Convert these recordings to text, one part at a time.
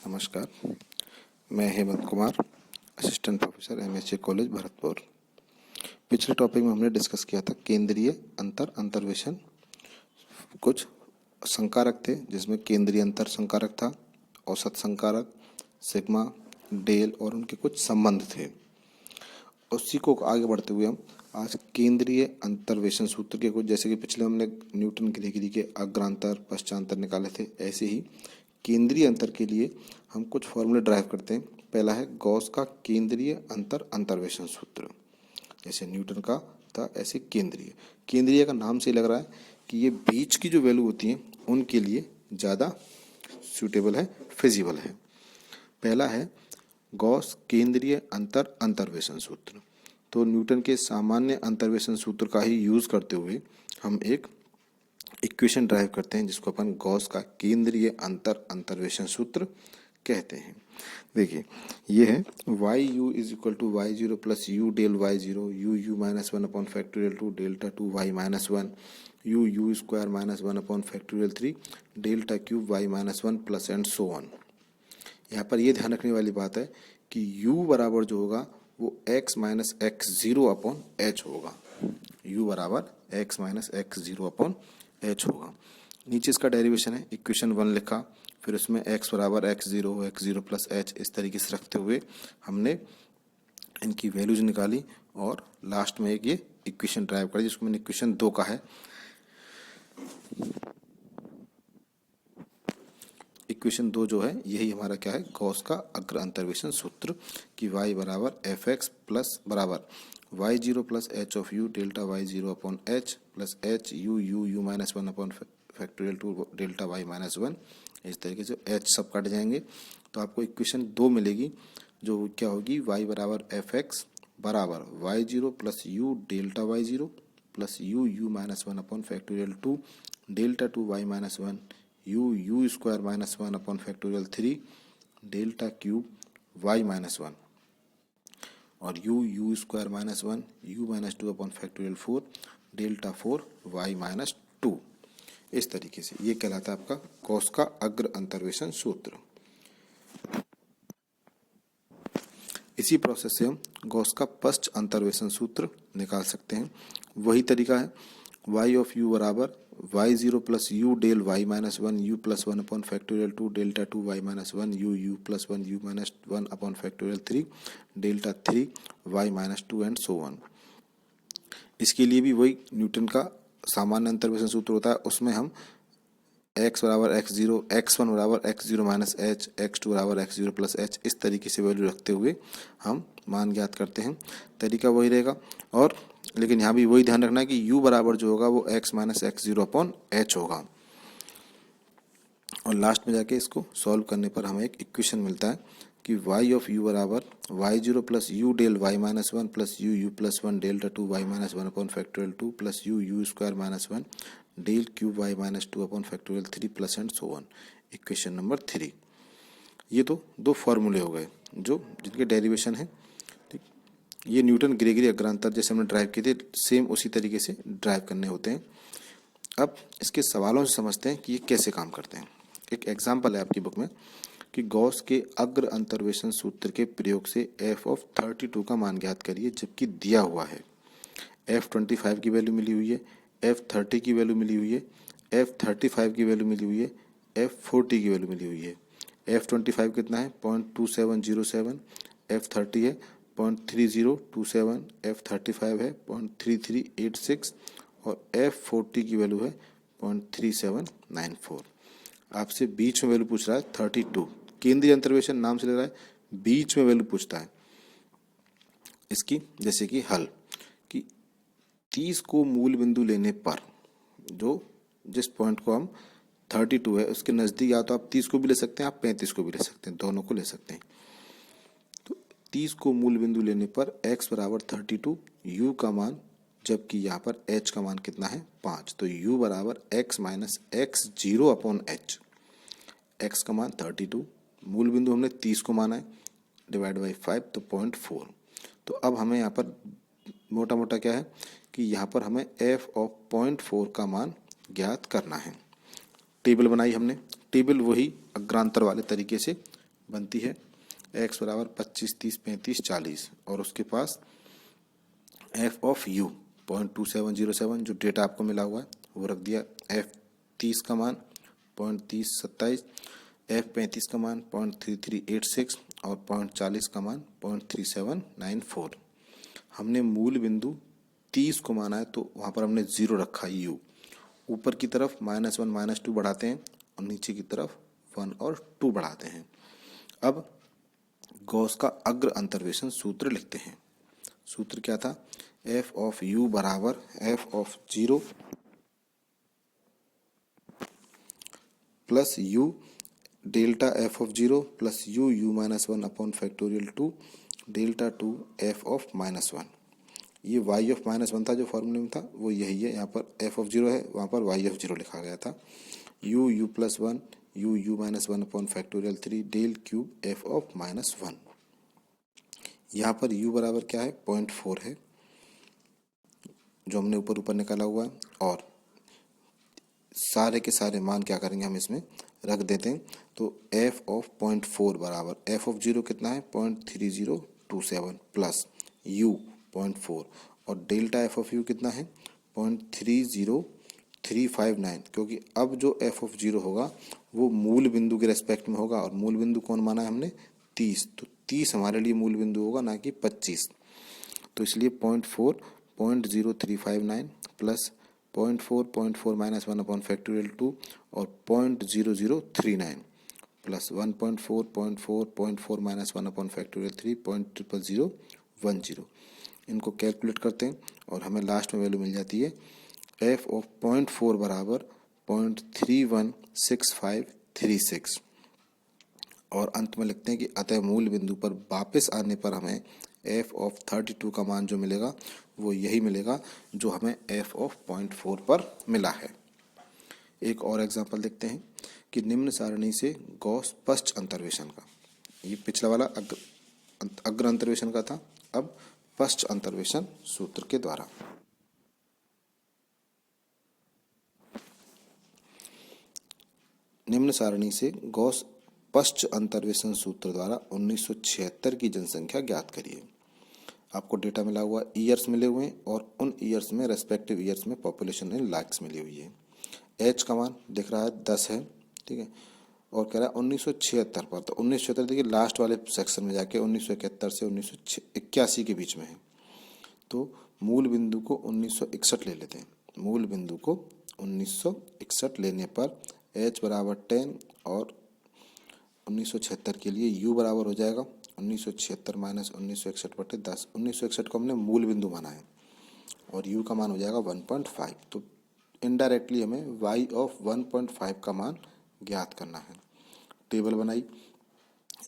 नमस्कार, मैं Hemant Kumar, assistant professor MSc college Bharatpur. पिछले टॉपिक में हमने डिस्कस किया था केंद्रीय अंतर्वेशन। कुछ संकारक थे जिसमें केंद्रीय अंतर संकारक था, औसत संकारक, सिग्मा, डेल और उनके कुछ संबंध थे। उसी को आगे बढ़ते हुए हम आज केंद्रीय अंतर्वेशन सूत्र के कुछ, जैसे कि पिछले हमने न्यूटन ग्रेगरी के अग्रांतर पश्चांतर निकाले थे, ऐसे ही केंद्रीय अंतर के लिए हम कुछ फॉर्मूले ड्राइव करते हैं। पहला है गॉस का केंद्रीय अंतर्वेशन सूत्र। जैसे न्यूटन का था ऐसे केंद्रीय का नाम से लग रहा है कि ये बीच की जो वैल्यू होती है उनके लिए ज़्यादा सूटेबल है, फिजिबल है। पहला है गॉस केंद्रीय अंतर्वेशन सूत्र। तो न्यूटन के सामान्य अंतर्वेशन सूत्र का ही यूज़ करते हुए हम एक इक्वेशन ड्राइव करते हैं जिसको अपन गॉस का केंद्रीय अंतर्वेशन सूत्र कहते हैं। देखिए ये है Y U is equal to Y zero plus you del Y zero U you minus one upon factorial two delta two Y minus one you you square minus one upon factorial three delta cube Y minus one plus and so on. यहाँ पर ये ध्यान रखने वाली बात है कि u बराबर जो होगा वो x minus x zero upon H होगा। u बराबर x minus x zero upon H होगा। नीचे इसका डेरिवेशन है, इक्वेशन 1 लिखा, फिर उसमें x बराबर एक्स जीरो प्लस एच, इस तरीके से रखते हुए हमने इनकी वैल्यूज निकाली और लास्ट में एक ये इक्वेशन ड्राइव करी जिसको मैंने इक्वेशन 2 का है। इक्वेशन 2 जो है यही हमारा क्या है, गॉस का अग्र अंतर्वेशन सूत्र कि y बराबर एफ एक्स प्लस बराबर Y zero plus h of u delta Y zero upon h plus h u u you minus one upon factorial two delta y minus one. इस तरीके से एच सब कट जाएंगे तो आपको equation 2 मिलेगी जो क्या होगी, y बराबर एफ एक्स बराबर Y zero plus U delta Y zero plus you you minus one upon factorial two delta two Y minus one you you square minus one upon factorial three delta cube Y minus one और U you square minus one you minus two upon factorial four delta four Y minus two. इस तरीके से ये कहलाता है आपका Gauss का अग्र अंतर्वेशन सूत्र। इसी प्रोसेस से हम गॉस का पश्च अंतर्वेशन सूत्र निकाल सकते हैं। वही तरीका है, y ऑफ u बराबर Y zero plus you del y minus one u plus one upon factorial two delta two Y minus one you u plus one you minus one upon factorial three delta three y minus two and so on. इसके लिए भी वही Newton का सामान्य अंतर्वेशन सूत्र होता है, उसमें हम x बराबर एक्स जीरो, एक्स वन बराबर x zero minus h, x two बराबर एक्स जीरो प्लस एच, इस तरीके से वैल्यू रखते हुए हम मान ज्ञात करते हैं। तरीका वही रहेगा और लेकिन यहाँ भी वही ध्यान रखना है कि u बराबर जो होगा वो x minus x zero upon H होगा। और लास्ट में जाके इसको सॉल्व करने पर हमें एक इक्वेशन मिलता है कि y ऑफ u बराबर Y zero plus you del y minus one plus you u plus one delta two Y minus one upon factorial two plus you you square minus one del cube Y minus two upon factorial three plus and so on. Equation number 3। ये तो दो फॉर्मूले हो गए जो जिनके derivation है। ठीक, ये न्यूटन ग्रेगरी अग्रांतर जैसे हमने ड्राइव किए थे, सेम उसी तरीके से ड्राइव करने होते हैं। अब इसके सवालों से समझते हैं कि ये कैसे काम करते हैं। एक एग्जाम्पल है आपकी बुक में कि गॉस के अग्र अंतर्वेशन सूत्र के प्रयोग से f ऑफ 32 का मान ज्ञात करिए जबकि दिया हुआ है f25 की वैल्यू मिली हुई है, f30 की वैल्यू मिली हुई है, f35 की वैल्यू मिली हुई है, f40 की वैल्यू मिली हुई है। f25 कितना है 0.2707, f30 है 0.3027, f35 है 0.3386 और f40 की वैल्यू है 0.3794। आपसे बीच में वैल्यू पूछ रहा है 32। केंद्रीय अंतर्वेशन नाम से ले रहा है, बीच में वैल्यू पूछता है इसकी। जैसे कि हल कि 30 को मूल बिंदु लेने पर जो जिस पॉइंट को हम 32 है उसके नज़दीक, या तो आप 30 को भी ले सकते हैं, आप 35 को भी ले सकते हैं, दोनों को ले सकते हैं। तो 30 को मूल बिंदु लेने पर x बराबर 32, u का मान, जबकि यहाँ पर h का मान कितना है 5, तो u बराबर x minus x zero upon H. x का मान 32, मूल बिंदु हमने 30 को माना है, डिवाइड बाई 5 तो 0.4। तो अब हमें यहाँ पर मोटा मोटा क्या है कि यहाँ पर हमें f ऑफ 0.4 का मान ज्ञात करना है। टेबल बनाई हमने, टेबल वही अग्रांतर वाले तरीके से बनती है x बराबर 25, 30, 35, 40 और उसके पास f ऑफ u 0.2707 जो डेटा आपको मिला हुआ है वो रख दिया। f 30 का मान 0.3027, f 35 का मान 0.3386 और 0.40 का मान 0.3794। हमने मूल बिंदु 30 को माना है तो वहाँ पर हमने 0 रखा है u। ऊपर की तरफ -1 -2 बढ़ाते हैं और नीचे की तरफ 1 और 2 बढ़ाते हैं। अब गॉस का अग्र अंतर्वेशन सूत्र लिखते हैं। सूत्र क्या था? f ऑफ u बराबर f of 0 plus u delta f of 0 plus u minus 1 upon factorial 2 delta 2 f of -1। ये y ऑफ -1 था जो फॉर्मूले में था, वो यही है। यहाँ पर f ऑफ 0 है, वहाँ पर y ऑफ 0 लिखा गया था। u plus 1 u minus 1 upon factorial 3 del cube f of -1। यहाँ पर u बराबर क्या है? 0.4 है जो हमने ऊपर निकाला हुआ है और सारे के सारे मान क्या करेंगे हम इसमें रख देते हैं। तो f ऑफ 0.4 बराबर f ऑफ 0 कितना है? 0.3027 प्लस u 0.4 और डेल्टा f ऑफ u कितना है? 0.30359 क्योंकि अब जो f ऑफ 0 होगा वो मूल बिंदु के रेस्पेक्ट में होगा और मूल बिंदु कौन माना है हमने? 30। तो 30 हमारे लिए मूल बिंदु होगा, ना कि 25। तो इसलिए 0.4 0.0359 प्लस 0.4 माइनस 1 अपॉन फैक्टोरियल 2 और 0.0039 प्लस 1.4 माइनस 1 अपॉन फैक्टोरियल 3 0.00010। इनको कैलकुलेट करते हैं और हमें लास्ट में वैल्यू मिल जाती है f ऑफ 0.4 बराबर 0.316536 और अंत में लिखते हैं कि अतः मूल बिंदु पर वापस आने पर हमें f ऑफ 32 का मान जो मिलेगा वो यही मिलेगा जो हमें f ऑफ 0.4 पर मिला है। एक और एग्जांपल देखते हैं कि निम्न सारणी से गॉस पश्च अंतर्वेशन का, ये पिछला वाला अग्र अंतर्वेशन का था, अब पश्च अंतर्वेशन सूत्र के द्वारा। निम्न सारणी से गॉस पश्च अंतर्वेशन सूत्र द्वारा 1976 की जनसंख्या ज्ञात करिए। आपको डेटा मिला हुआ, ईयर्स मिले हुए हैं और उन ईयर्स में रेस्पेक्टिव ईयर्स में पॉपुलेशन इन लाख्स मिली हुई है। एच का मान दिख रहा है 10 है, ठीक है, और कह रहा है 1976 पर। तो 1976 देखिए लास्ट वाले सेक्शन में जाके 1971 से 1981 के बीच में है। तो मूल बिंदु को 1961 ले लेते हैं। मूल बिंदु को 1961 लेने पर एच बराबर 10 और 1976 के लिए u बराबर हो जाएगा 1976 माइनस 1961/10। 1961 को हमने मूल बिंदु माना है और u का मान हो जाएगा 1.5। तो इनडायरेक्टली हमें y ऑफ 1.5 का मान ज्ञात करना है। टेबल बनाई,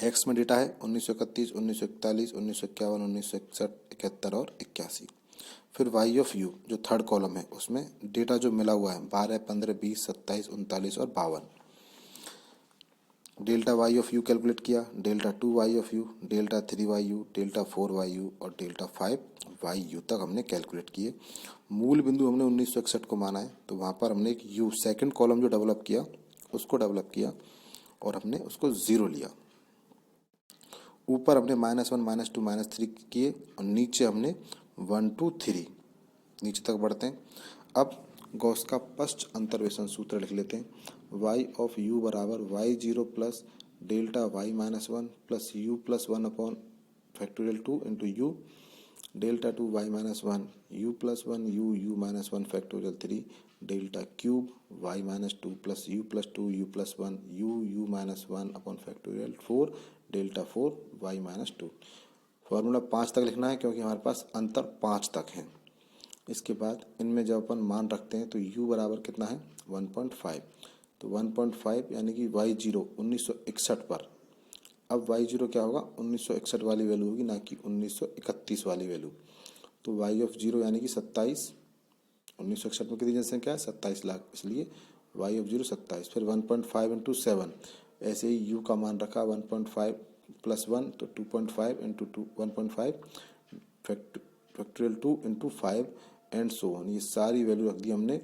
x में डेटा है 1931, 1941, 1951, 1961, 71 और 81। फिर y ऑफ u जो थर्ड कॉलम है उसमें डेटा जो मिला हुआ है 12, 15, 20, 27, 39 और 52। Delta y of u calculate किया, delta 2y of u, delta 3y u, delta 4y u और डेल्टा 5y u तक हमने कैलकुलेट किए। मूल बिंदु हमने 1961 को माना है तो वहाँ पर हमने एक u सेकंड कॉलम जो डेवलप किया उसको डेवलप किया और हमने उसको 0 लिया। ऊपर हमने -1 -2 -3 किए और नीचे हमने 1 2 3 नीचे तक बढ़ते हैं। अब गॉस का पश्च अंतर्वेशन सूत्र लिख लेते हैं। y ऑफ u बराबर y0 plus delta y minus 1 plus u plus 1 upon factorial 2 into u delta 2 y minus 1 u plus 1 u minus 1 factorial 3 delta cube y minus 2 plus 2 u plus 1 u minus 1 upon factorial 4 delta 4 y minus 2। Formula 5 तक लिखना है क्योंकि हमारे पास अंतर 5 तक है। इसके बाद इनमें जब अपन मान रखते हैं तो u बराबर कितना है 1.5। तो 1.5 यानी कि y0 1961 पर। अब y0 क्या होगा 1961 वाली वैल्यू होगी, ना कि 1931 वाली वैल्यू। तो y ऑफ 0 यानी कि 27। 1961 में कितनी जनसंख्या है 27 लाख, इसलिए y ऑफ 0 27। फिर 1.5 इंटू 7, ऐसे ही u का मान रखा 1.5 प्लस 1 तो 2.5 into 1.5 factorial 2 into 5 and so on. ये सारी वैल्यू रख दी हमने।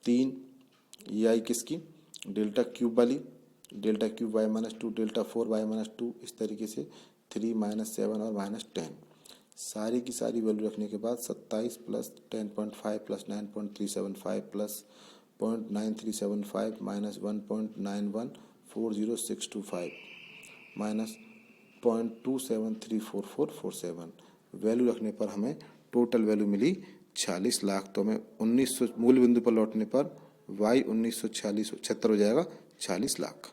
3 ये आई किसकी डेल्टा क्यूब वाली, delta cube Y minus 2, delta 4 y minus 2, इस तरीके से 3 माइनस 7 और माइनस 10 सारी की सारी वैल्यू रखने के बाद 27 plus 10.5 plus 9.375 plus 0.9375 minus 1.9140625 minus 0.273447 value रखने पर हमें टोटल वैल्यू मिली 46 लाख। तो हमें 1900 मूल बिंदु पर लौटने पर y 1946 76 हो जाएगा 46 लाख।